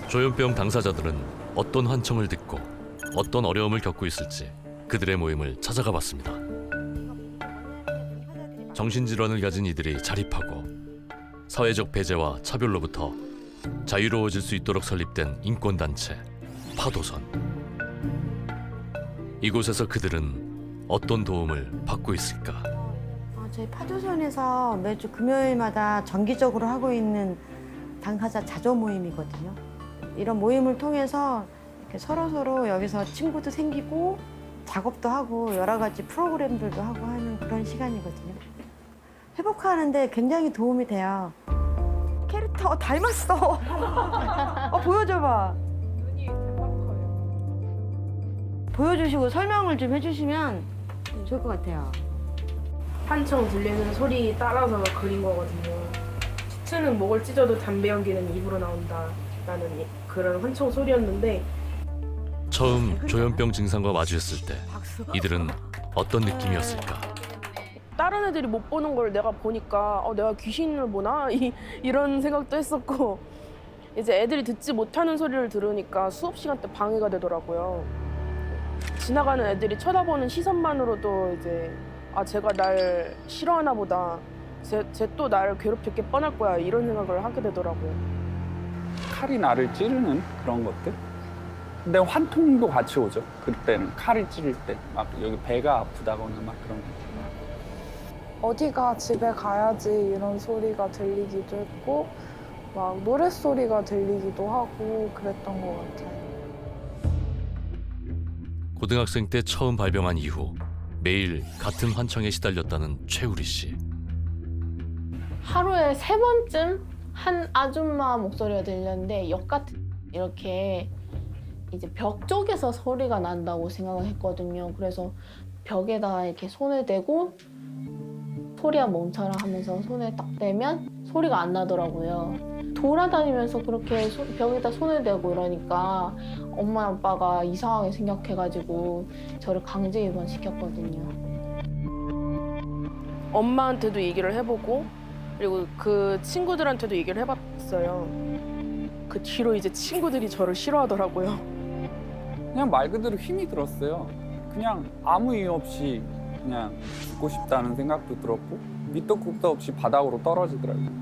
조현병 당사자들은 어떤 환청을 듣고 어떤 어려움을 겪고 있을지 그들의 모임을 찾아가 봤습니다. 정신질환을 가진 이들이 자립하고 사회적 배제와 차별로부터 자유로워질 수 있도록 설립된 인권단체 파도선. 이곳에서 그들은 어떤 도움을 받고 있을까? 저희 파도선에서 매주 금요일마다 정기적으로 하고 있는 당사자 자조 모임이거든요. 이런 모임을 통해서 이렇게 서로서로 여기서 친구도 생기고 작업도 하고 여러 가지 프로그램들도 하고 하는 그런 시간이거든요. 회복하는데 굉장히 도움이 돼요. 캐릭터 닮았어. 보여줘봐. 눈이 대박 커요. 보여주시고 설명을 좀 해주시면 좋을 것 같아요. 환청 들리는 소리 따라서 그린 거거든요. 시트는 목을 찢어도 담배 연기는 입으로 나온다라는 그런 환청 소리였는데 처음 조현병 증상과 마주했을 때 이들은 어떤 느낌이었을까? 다른 애들이 못 보는 걸 내가 보니까 내가 귀신을 보나? 이런 생각도 했었고 이제 애들이 듣지 못하는 소리를 들으니까 수업 시간 때 방해가 되더라고요. 지나가는 애들이 쳐다보는 시선만으로도 이제 쟤가 날 싫어하나 보다. 쟤 또 나를 괴롭힐 게 뻔할 거야. 이런 생각을 하게 되더라고요. 칼이 나를 찌르는 그런 것들? 근데 환통도 같이 오죠. 그때는 칼이 찌를 때 막 여기 배가 아프다거나 막 그런 거. 어디가 집에 가야지 이런 소리가 들리기도 했고 막 노랫소리가 들리기도 하고 그랬던 것 같아요. 고등학생 때 처음 발병한 이후 매일 같은 환청에 시달렸다는 최우리 씨. 하루에 3번쯤 한 아줌마 목소리가 들렸는데 역 같은 이렇게 이제 벽 쪽에서 소리가 난다고 생각을 했거든요. 그래서 벽에다 이렇게 손을 대고 소리야 멈춰라 하면서 손에 딱 대면 소리가 안 나더라고요. 돌아다니면서 그렇게 벽에다 손을 대고 이러니까 엄마 아빠가 이상하게 생각해가지고 저를 강제 입원시켰거든요. 엄마한테도 얘기를 해보고 그리고 그 친구들한테도 얘기를 해봤어요. 그 뒤로 이제 친구들이 저를 싫어하더라고요. 그냥 말 그대로 힘이 들었어요. 그냥 아무 이유 없이 그냥 죽고 싶다는 생각도 들었고 밑도 끝도 없이 바닥으로 떨어지더라고요.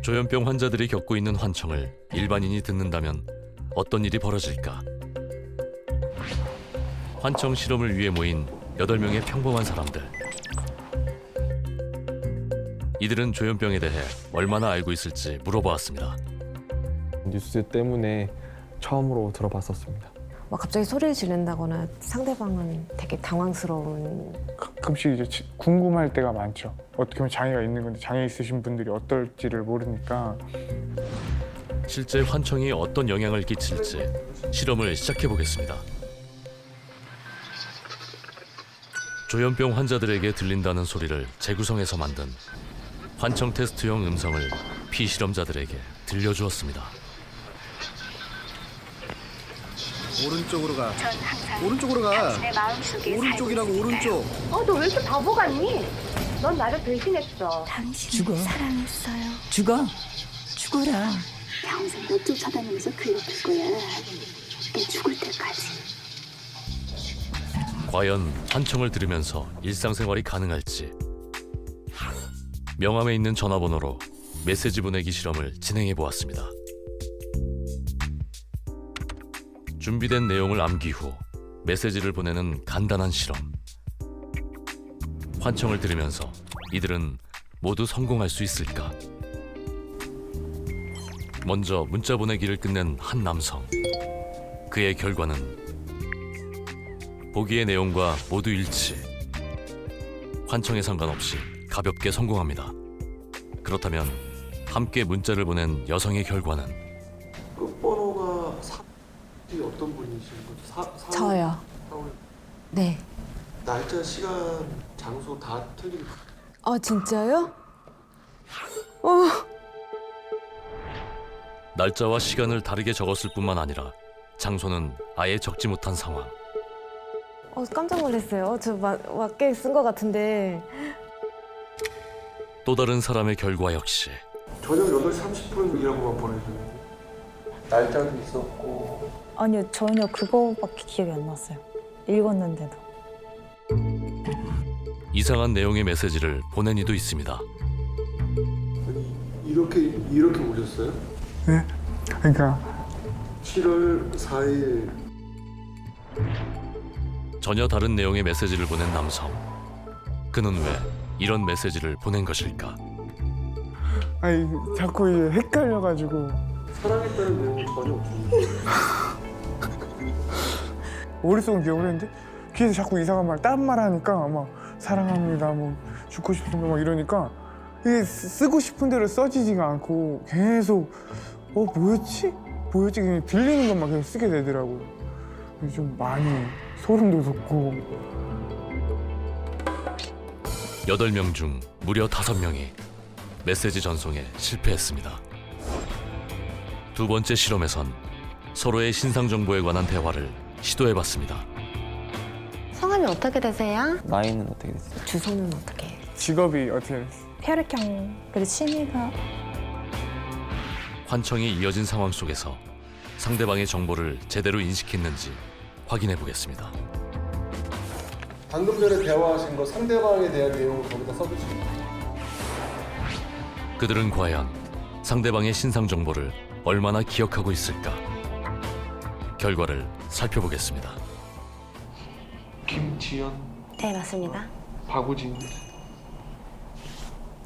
조현병 환자들이 겪고 있는 환청을 일반인이 듣는다면 어떤 일이 벌어질까? 환청 실험을 위해 모인 8명의 평범한 사람들. 이들은 조현병에 대해 얼마나 알고 있을지 물어보았습니다. 뉴스 때문에 처음으로 들어봤었습니다. 갑자기 소리를 지른다거나 상대방은 되게 당황스러운. 가끔씩 이제 궁금할 때가 많죠. 어떻게 보면 장애가 있는 건데 장애 있으신 분들이 어떨지를 모르니까. 실제 환청이 어떤 영향을 끼칠지 실험을 시작해 보겠습니다. 조현병 환자들에게 들린다는 소리를 재구성해서 만든 환청 테스트용 음성을 피실험자들에게 들려주었습니다. 오른쪽으로 가. 오른쪽으로 가. 오른쪽이라고 오른쪽. 너 왜 이렇게 바보 같니? 넌 나를 배신했어. 당신을 사랑했어요. 죽어? 죽어라. 평생 너 쫓아다니면서 괴롭힐 거야. 죽을 때까지. 과연 환청을 들으면서 일상생활이 가능할지 명함에 있는 전화번호로 메시지 보내기 실험을 진행해 보았습니다. 준비된 내용을 암기 후 메시지를 보내는 간단한 실험. 환청을 들으면서 이들은 모두 성공할 수 있을까? 먼저 문자 보내기를 끝낸 한 남성. 그의 결과는 보기의 내용과 모두 일치. 환청에 상관없이 가볍게 성공합니다. 그렇다면 함께 문자를 보낸 여성의 결과는? 끝번호가 어떤 분이신 거죠? 저요. 네. 날짜, 시간, 장소 다 틀린. 진짜요? 날짜와 시간을 다르게 적었을 뿐만 아니라 장소는 아예 적지 못한 상황. 깜짝 놀랐어요. 저 맞게 쓴 것 같은데. 또 다른 사람의 결과 역시 저녁 8시 30분이라고만 보내주는데 날짜도 있었고. 아니요, 전혀 그거밖에 기억이 안 났어요. 읽었는데도. 이상한 내용의 메시지를 보낸 이도 있습니다. 아니, 이렇게 오셨어요? 네? 그러니까 7월 4일. 전혀 다른 내용의 메시지를 보낸 남성. 그는 왜 이런 메시지를 보낸 것일까? 아니 자꾸 이제 헷갈려가지고 사랑했다는 내용이 전혀 없었는데. 머릿속은 기억을 했는데 귀에서 자꾸 이상한 말, 딴 말 하니까 막 사랑합니다, 뭐 죽고 싶은데 막 이러니까 이게 쓰고 싶은 대로 써지지가 않고 계속 뭐였지? 그냥 들리는 것만 계속 쓰게 되더라고요. 그래서 좀 많이 소름 돋았고. 8명 중 무려 5명이 메시지 전송에 실패했습니다. 두 번째 실험에선 서로의 신상 정보에 관한 대화를 시도해봤습니다. 성함이 어떻게 되세요? 나이는 어떻게 됐어요? 주소는 어떻게 해요? 직업이 어떻게 됐어요? 혈액형, 그리고 취미가. 환청이 이어진 상황 속에서 상대방의 정보를 제대로 인식했는지 확인해 보겠습니다. 방금 전에 대화하신 거 상대방에 대한 내용을 거기다 써주시면. 그들은 과연 상대방의 신상 정보를 얼마나 기억하고 있을까? 결과를 살펴보겠습니다. 김지연, 네, 맞습니다. 박우진.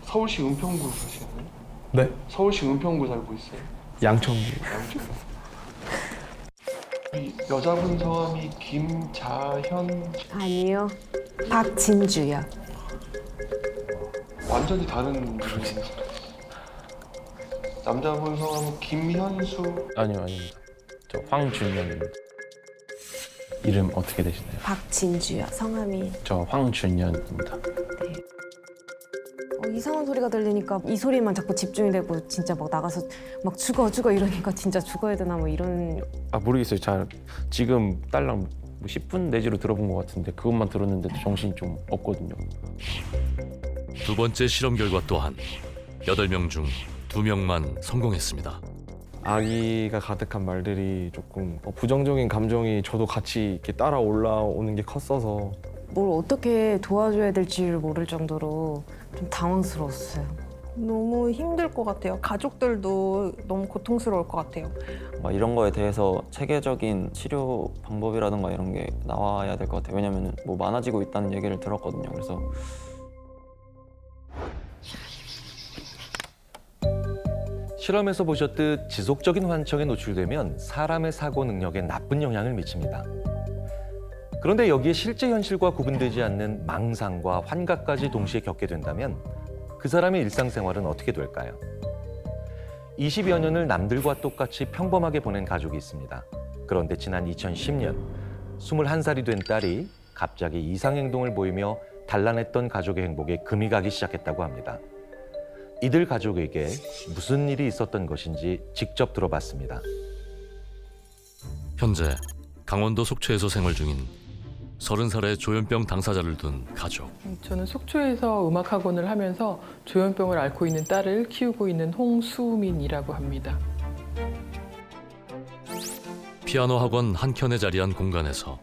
서울시 은평구 사시나요? 네? 서울시 은평구 살고 있어요. 양천구. 이 여자분 성함이 김자현. 아니요. 박진주요. 완전히 다른 분이세요. 남자분 성함은 김현수. 아니요, 아닙니다. 저 황준현입니다. 이름 어떻게 되시나요? 박진주요. 성함이. 저 황준현입니다. 이상한 소리가 들리니까 이 소리만 자꾸 집중이 되고 진짜 막 나가서 막 죽어 이러니까 진짜 죽어야 되나 뭐 이런. 모르겠어요. 잘 지금 딸랑 10분 내지로 들어본 것 같은데 그것만 들었는데도 정신이 좀 없거든요. 두 번째 실험 결과 또한 8명 중 2명만 성공했습니다. 아기가 가득한 말들이 조금 부정적인 감정이 저도 같이 이렇게 따라 올라오는 게 컸어서 뭘 어떻게 도와줘야 될지를 모를 정도로 좀 당황스러웠어요. 너무 힘들 것 같아요. 가족들도 너무 고통스러울 것 같아요. 이런 거에 대해서 체계적인 치료 방법이라든가 이런 게 나와야 될 것 같아요. 왜냐면 많아지고 있다는 얘기를 들었거든요. 그래서 실험에서 보셨듯 지속적인 환청에 노출되면 사람의 사고 능력에 나쁜 영향을 미칩니다. 그런데 여기에 실제 현실과 구분되지 않는 망상과 환각까지 동시에 겪게 된다면 그 사람의 일상생활은 어떻게 될까요? 20여 년을 남들과 똑같이 평범하게 보낸 가족이 있습니다. 그런데 지난 2010년 21살이 된 딸이 갑자기 이상행동을 보이며 단란했던 가족의 행복에 금이 가기 시작했다고 합니다. 이들 가족에게 무슨 일이 있었던 것인지 직접 들어봤습니다. 현재 강원도 속초에서 생활 중인 30살의 조현병 당사자를 둔 가족. 저는 속초에서 음악학원을 하면서 조현병을 앓고 있는 딸을 키우고 있는 홍수민이라고 합니다. 피아노 학원 한켠에 자리한 공간에서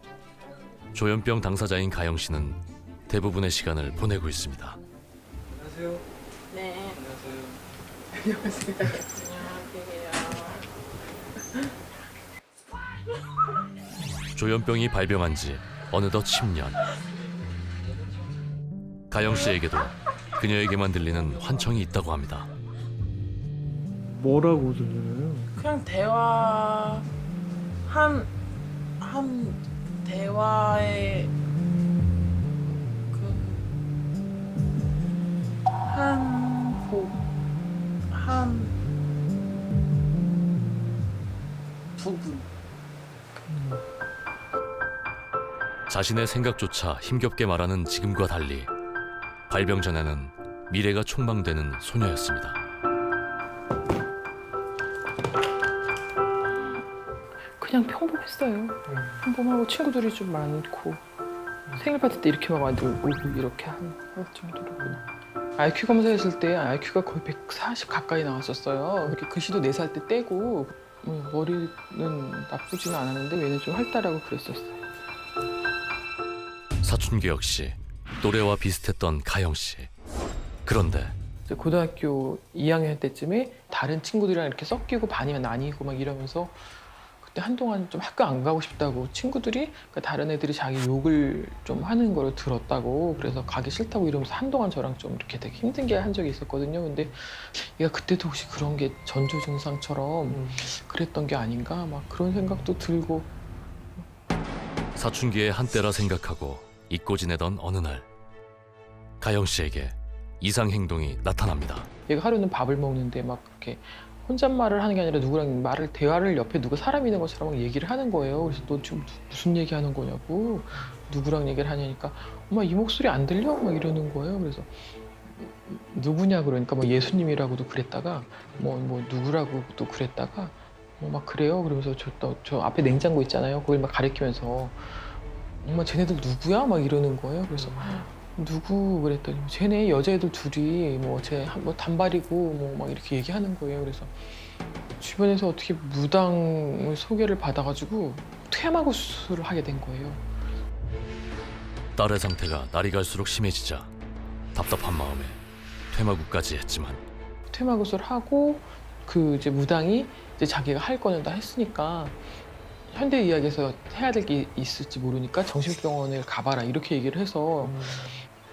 조현병 당사자인 가영 씨는 대부분의 시간을 보내고 있습니다. 안녕하세요. 네. 안녕하세요. 안녕하세요. 조현병이 발병한 지 어느덧 10년. 가영 씨에게도 그녀에게만 들리는 환청이 있다고 합니다. 뭐라고 들려요? 그냥 한 대화에 한 부분. 자신의 생각조차 힘겹게 말하는 지금과 달리 발병 전에는 미래가 촉망되는 소녀였습니다. 그냥 평범했어요. 평범하고 친구들이 좀 많고 생일 파티 때 이렇게만 만들고 오고 이렇게 할 정도로구나. IQ 검사했을 때 IQ가 거의 140 가까이 나왔었어요. 이렇게 글씨도 4살 때 떼고 머리는 나쁘지는 않았는데 얘는 좀 활달하고 그랬었어요. 사춘기 역시 또래와 비슷했던 가영 씨. 그런데 이제 고등학교 2학년 때쯤에 다른 친구들이랑 이렇게 섞이고 반이 나뉘고 막 이러면서 그때 한동안 좀 학교 안 가고 싶다고 친구들이 그러니까 다른 애들이 자기 욕을 좀 하는 걸 들었다고 그래서 가기 싫다고 이러면서 한동안 저랑 좀 이렇게 되게 힘들게 한 적이 있었거든요. 근데 얘가 그때도 혹시 그런 게 전조 증상처럼 그랬던 게 아닌가 막 그런 생각도 들고. 사춘기의 한때라 생각하고 잊고 지내던 어느 날 가영 씨에게 이상 행동이 나타납니다. 얘가 하루는 밥을 먹는데 막 그렇게 혼잣말을 하는 게 아니라 누구랑 대화를 옆에 누가 사람 있는 것처럼 막 얘기를 하는 거예요. 그래서 너 지금 무슨 얘기하는 거냐고 누구랑 얘기를 하냐니까 엄마 이 목소리 안 들려? 막 이러는 거예요. 그래서 누구냐 그러니까 뭐 예수님이라고도 그랬다가 뭐 누구라고도 그랬다가 뭐 막 그래요. 그러면서 저 앞에 냉장고 있잖아요. 그걸 막 가리키면서 엄마 쟤네들 누구야? 막 이러는 거예요. 그래서 누구 그랬더니 쟤네 여자애들 둘이 뭐 단발이고 뭐 막 이렇게 얘기하는 거예요. 그래서 주변에서 어떻게 무당을 소개를 받아가지고 퇴마구 수술을 하게 된 거예요. 딸의 상태가 날이 갈수록 심해지자 답답한 마음에 퇴마구까지 했지만 퇴마구술을 하고 그 이제 무당이 이제 자기가 할 거는 다 했으니까 현대의학에서 해야 될 게 있을지 모르니까 정신병원을 가봐라 이렇게 얘기를 해서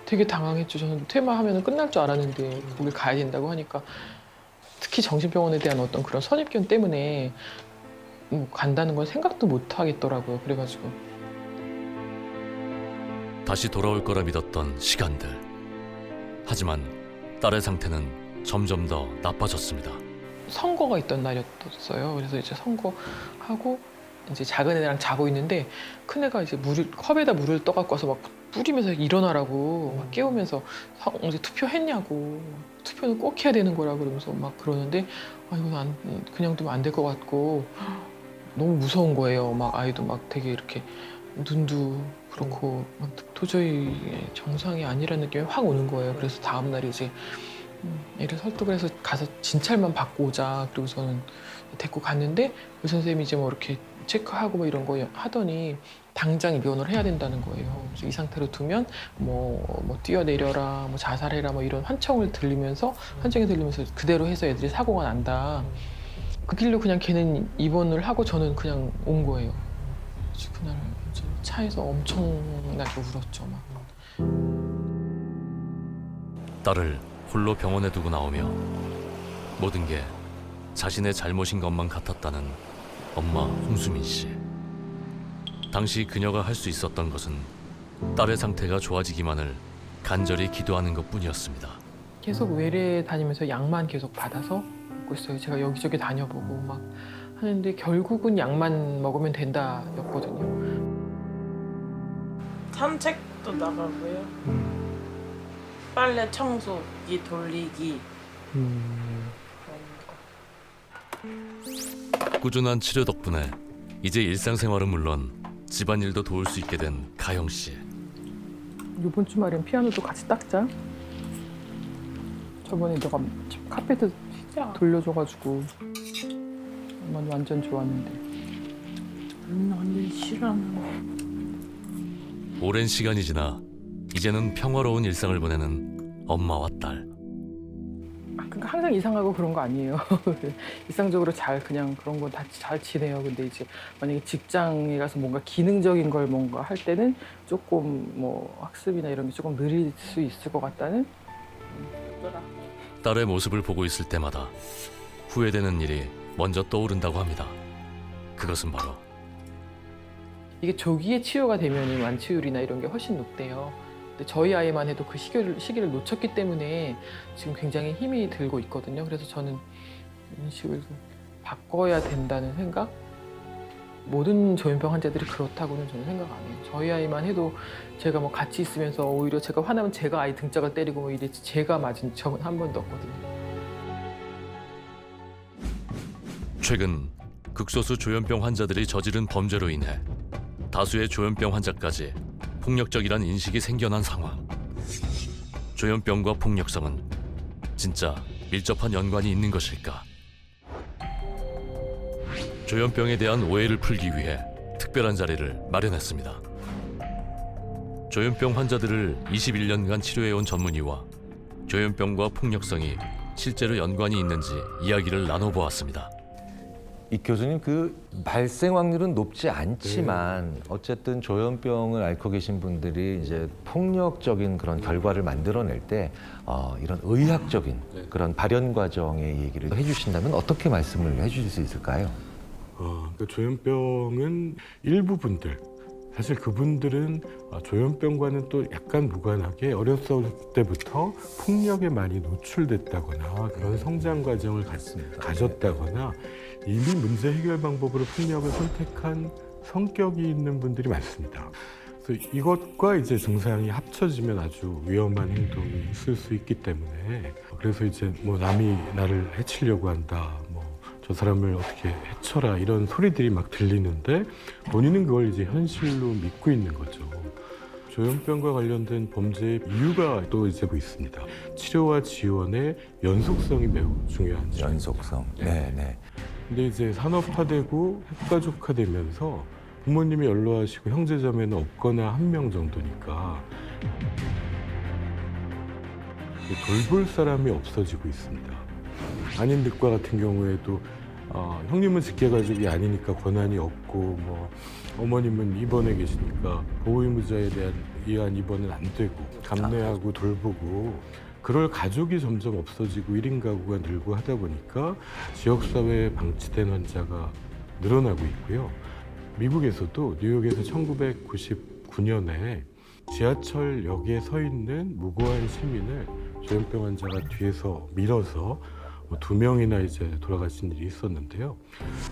되게 당황했죠. 저는 퇴마하면 끝날 줄 알았는데 거길 가야 된다고 하니까 특히 정신병원에 대한 어떤 그런 선입견 때문에 간다는 건 생각도 못 하겠더라고요. 그래가지고 다시 돌아올 거라 믿었던 시간들. 하지만 딸의 상태는 점점 더 나빠졌습니다. 선거가 있던 날이었어요. 그래서 이제 선거하고 이제 작은 애랑 자고 있는데 큰 애가 이제 컵에다 물을 떠갖고 와서 막 뿌리면서 일어나라고 막 깨우면서 이제 투표했냐고 투표는 꼭 해야 되는 거라 그러면서 막 그러는데 이건 그냥 두면 안 될 것 같고 너무 무서운 거예요. 막 아이도 막 되게 이렇게 눈도 그렇고 막 도저히 정상이 아니라는 느낌이 확 오는 거예요. 그래서 다음 날 이제 애를 설득을 해서 가서 진찰만 받고 오자. 그리고 저는 데리고 갔는데 의사 선생님이 이제 뭐 이렇게 체크하고 뭐 이런 거 하더니 당장 입원을 해야 된다는 거예요. 그래서 이 상태로 두면 뭐 뛰어내려라, 뭐 자살해라, 뭐 이런 환청이 들리면서 그대로 해서 애들이 사고가 난다. 그 길로 그냥 걔는 입원을 하고 저는 그냥 온 거예요. 그래서 그날 차에서 엄청나게 울었죠. 막. 딸을 홀로 병원에 두고 나오며 모든 게 자신의 잘못인 것만 같았다는 엄마 홍수민 씨. 당시 그녀가 할 수 있었던 것은 딸의 상태가 좋아지기만을 간절히 기도하는 것뿐이었습니다. 계속 외래 다니면서 약만 계속 받아서 먹고 있어요. 제가 여기저기 다녀보고 막 하는데 결국은 약만 먹으면 된다였거든요. 산책도 나가고요. 빨래 청소기 돌리기. 꾸준한 치료 덕분에 이제 일상생활은 물론 집안일도 도울 수 있게 된 가영 씨. 이번 주말엔 피아노도 같이 닦자. 저번에 너가 카페트 돌려줘가지고 완전 좋았는데. 언니 싫어하는 오랜 시간이 지나 이제는 평화로운 일상을 보내는 엄마와 딸. 그러니까 항상 이상하고 그런 거 아니에요. 일상적으로 그냥 그런 건 다 잘 지내요. 근데 이제 만약에 직장에 가서 뭔가 기능적인 걸 뭔가 할 때는 조금 뭐 학습이나 이런 게 조금 느릴 수 있을 것 같다는. 딸의 모습을 보고 있을 때마다 후회되는 일이 먼저 떠오른다고 합니다. 그것은 바로 이게 조기에 치유가 되면 완치율이나 이런 게 훨씬 높대요. 근데 저희 아이만 해도 그 시기를 놓쳤기 때문에 지금 굉장히 힘이 들고 있거든요. 그래서 저는 인식을 바꿔야 된다는 생각? 모든 조현병 환자들이 그렇다고는 저는 생각 안 해요. 저희 아이만 해도 제가 뭐 같이 있으면서 오히려 제가 화나면 제가 아이 등짝을 때리고 뭐 이랬지 제가 맞은 적은 한 번도 없거든요. 최근 극소수 조현병 환자들이 저지른 범죄로 인해 다수의 조현병 환자까지 폭력적이란 인식이 생겨난 상황. 조현병과 폭력성은 진짜 밀접한 연관이 있는 것일까? 조현병에 대한 오해를 풀기 위해 특별한 자리를 마련했습니다. 조현병 환자들을 21년간 치료해온 전문의와 조현병과 폭력성이 실제로 연관이 있는지 이야기를 나눠보았습니다. 이 교수님, 그 발생 확률은 높지 않지만 어쨌든 조현병을 앓고 계신 분들이 이제 폭력적인 그런 결과를 만들어낼 때 이런 의학적인 그런 발현 과정의 얘기를 해주신다면 어떻게 말씀을 해주실 수 있을까요? 그러니까 조현병은 일부 분들, 사실 그분들은 조현병과는 또 약간 무관하게 어렸을 때부터 폭력에 많이 노출됐다거나 그런 성장 과정을 가졌다거나 이미 문제 해결 방법으로 폭력을 선택한 성격이 있는 분들이 많습니다. 그래서 이것과 이제 증상이 합쳐지면 아주 위험한 행동이 있을 수 있기 때문에, 그래서 이제 뭐 남이 나를 해치려고 한다, 저 사람을 어떻게 해쳐라, 이런 소리들이 막 들리는데 본인은 그걸 이제 현실로 믿고 있는 거죠. 조현병과 관련된 범죄의 이유가 또 이제 뭐 있습니다. 치료와 지원의 연속성이 매우 중요한 점. 연속성. 네. 근데 이제 산업화되고 핵가족화되면서 부모님이 연로하시고 형제자매는 없거나 한 명 정도니까 돌볼 사람이 없어지고 있습니다. 안인득과 같은 경우에도 형님은 직계가족이 아니니까 권한이 없고, 뭐 어머님은 입원해 계시니까 보호의무자에 대한 의한 입원은 안 되고, 감내하고 돌보고, 그럴 가족이 점점 없어지고 1인 가구가 늘고 하다 보니까 지역사회에 방치된 환자가 늘어나고 있고요. 미국에서도 뉴욕에서 1999년에 지하철역에 서 있는 무고한 시민을 조현병 환자가 뒤에서 밀어서 2명이나 이제 돌아가신 일이 있었는데요.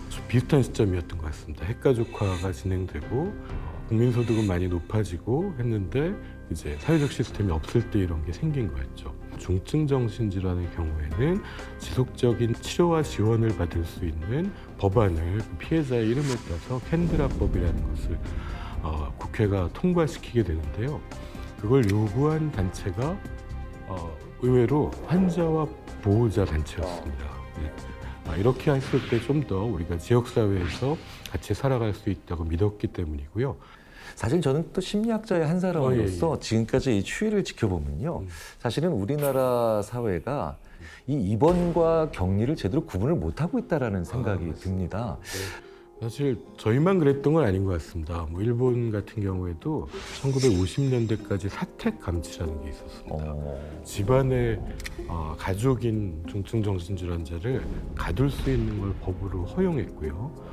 좀 비슷한 시점이었던 것 같습니다. 핵가족화가 진행되고 국민소득은 많이 높아지고 했는데 이제 사회적 시스템이 없을 때 이런 게 생긴 거였죠. 중증 정신질환의 경우에는 지속적인 치료와 지원을 받을 수 있는 법안을 피해자의 이름을 따서 캔드라법이라는 것을 국회가 통과시키게 되는데요. 그걸 요구한 단체가 의외로 환자와 보호자 단체였습니다. 이렇게 했을 때 좀 더 우리가 지역사회에서 같이 살아갈 수 있다고 믿었기 때문이고요. 사실 저는 또 심리학자의 한 사람으로서 지금까지 이 추이를 지켜보면요. 사실은 우리나라 사회가 이 입원과 격리를 제대로 구분을 못하고 있다는 생각이 듭니다. 사실 저희만 그랬던 건 아닌 것 같습니다. 뭐 일본 같은 경우에도 1950년대까지 사택 감치라는 게 있었습니다. 집안에 가족인 중증 정신질환자를 가둘 수 있는 걸 법으로 허용했고요.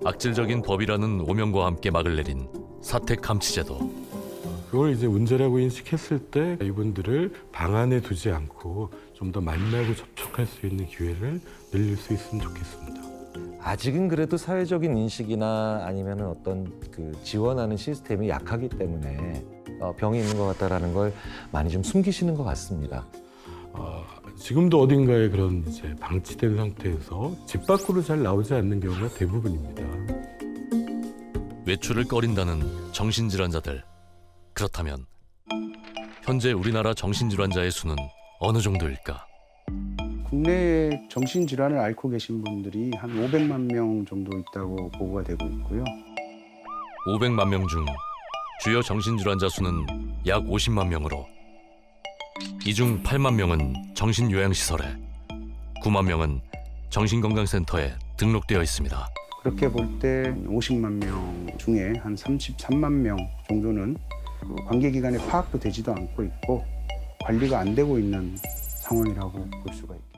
악질적인 법이라는 오명과 함께 막을 내린 사택 감치제도. 그걸 이제 문제라고 인식했을 때 이분들을 방 안에 두지 않고 좀 더 만나고 접촉할 수 있는 기회를 늘릴 수 있으면 좋겠습니다. 아직은 그래도 사회적인 인식이나 아니면 어떤 그 지원하는 시스템이 약하기 때문에 병이 있는 것 같다라는 걸 많이 좀 숨기시는 것 같습니다. 지금도 어딘가에 그런 이제 방치된 상태에서 집 밖으로 잘 나오지 않는 경우가 대부분입니다. 외출을 꺼린다는 정신질환자들. 그렇다면 현재 우리나라 정신질환자의 수는 어느 정도일까? 국내에 정신질환을 앓고 계신 분들이 한 500만 명 정도 있다고 보고가 되고 있고요. 500만 명 중 주요 정신질환자 수는 약 50만 명으로 이 중 8만 명은 정신요양시설에, 9만 명은 정신건강센터에 등록되어 있습니다. 그렇게 볼 때 50만 명 중에 한 33만 명 정도는 관계기관에 파악도 되지도 않고 있고 관리가 안 되고 있는 상황이라고 볼 수가 있겠습니다.